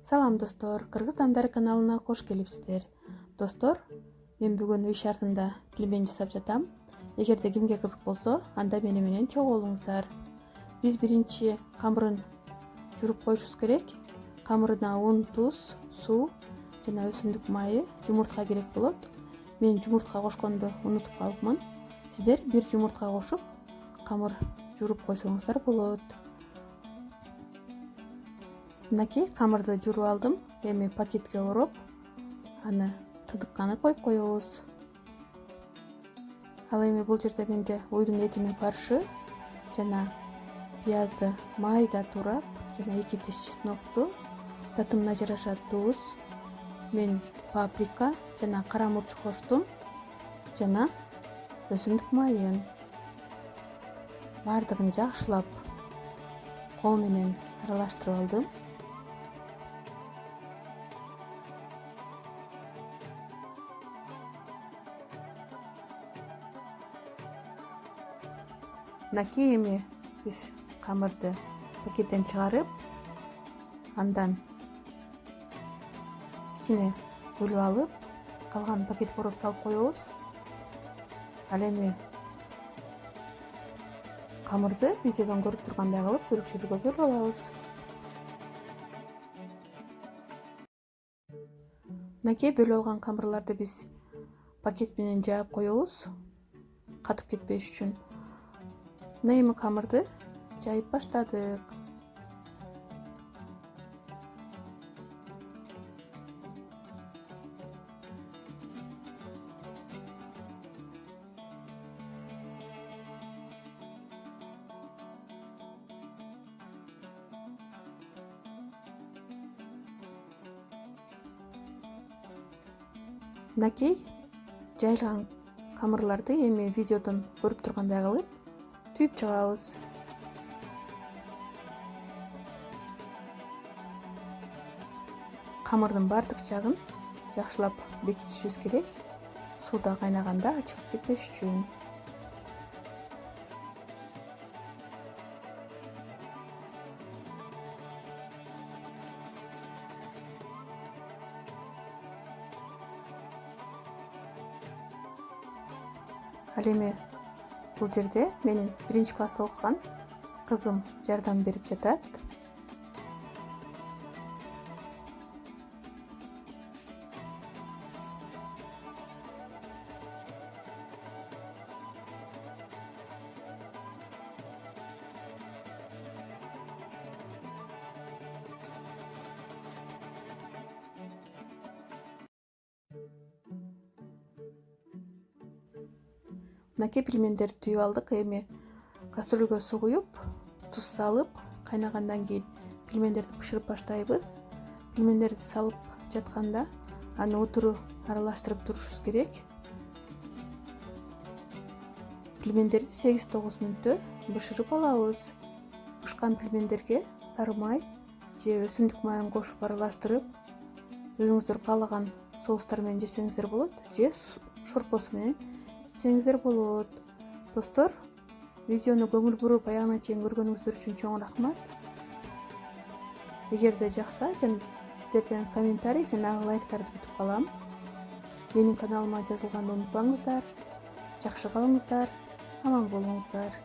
Салам достор, Кыргыз Дамдары каналына кош келипсиздер. Достор, мен бүгүн үй шартында пельмень жасап жатам. Эгерде кимге кызык болсо, анда мени менен чогуу болуңуздар. Биз биринчи камырын жууруп коюшубуз керек. Камырына un, туз, суу жана өсүмдүк майы, жумуртка керек болот. Мен жумуртка кошконду унутуп калыпмын. Сиздер бир жумуртка кошуп, камыр жууруп койсоңуздар болот. Мынакей камырды жууруп алдым. Эми пакетке ороп, аны тыдыкканы коюп коебуз. Ал эми бул жерде менде уйдун этинин фаршы жана пиязды майда турап жана 2 тиш чеснокту, татымына жараша туз, мен паприка жана кара мурч коштум жана өсүмдүк майын. Бардыгын жакшылап кол менен аралаштырып алдым. Мынакей эми биз камырды пакеттен чыгарып, андан кичине бөлүп алып, калган пакетке ороп салып коебуз. Ал эми камырды видеодон көрүп тургандай кылып бөлүкчөлөргө бөлүп алабыз. Мынакей бөлүп алган камырларды биз пакет менен жаап коебуз, катып кетпеш үчүн. Мына эми камырды жайып баштадык. Мынакей жайылган камырларды эми видеодон көрүп тургандай кылып түйүп чыгабыз. Камырдын бардык жагын жакшылап бекитишибиз керек, сууда кайнаганда ачылып кетпеш үчүн. Ал эми бул жерде менин 1-класста окуган кызым жардам берип жатат. Мынакей пельмендерди түйүп алдык. Эми кастрөлгө суу куюп, туз салып, кайнагандан кийин пельмендерди бышырып баштайбыз. Пельмендерди салып жатканда аны утуру аралаштырып турушубуз керек. Пельмендерди 8-9 мүнөттө бышырып алабыз. Бышкан пельмендерге сары май же өсүмдүк майын кошуп аралаштырып, өзүңүздөр каалаган соустар менен жесеңиздер болот, же шорпосу менен ичсеңиздер болот. Достор, видеону көңүл буруп аягына чейин көргөнүңүздөр үчүн чоң рахмат. Эгерде жакса, сиздерден комментарий жана лайктарды күтүп калам. Менин каналыма жазылганды унутпаңыздар. Жакшы калыңыздар, аман болуңуздар.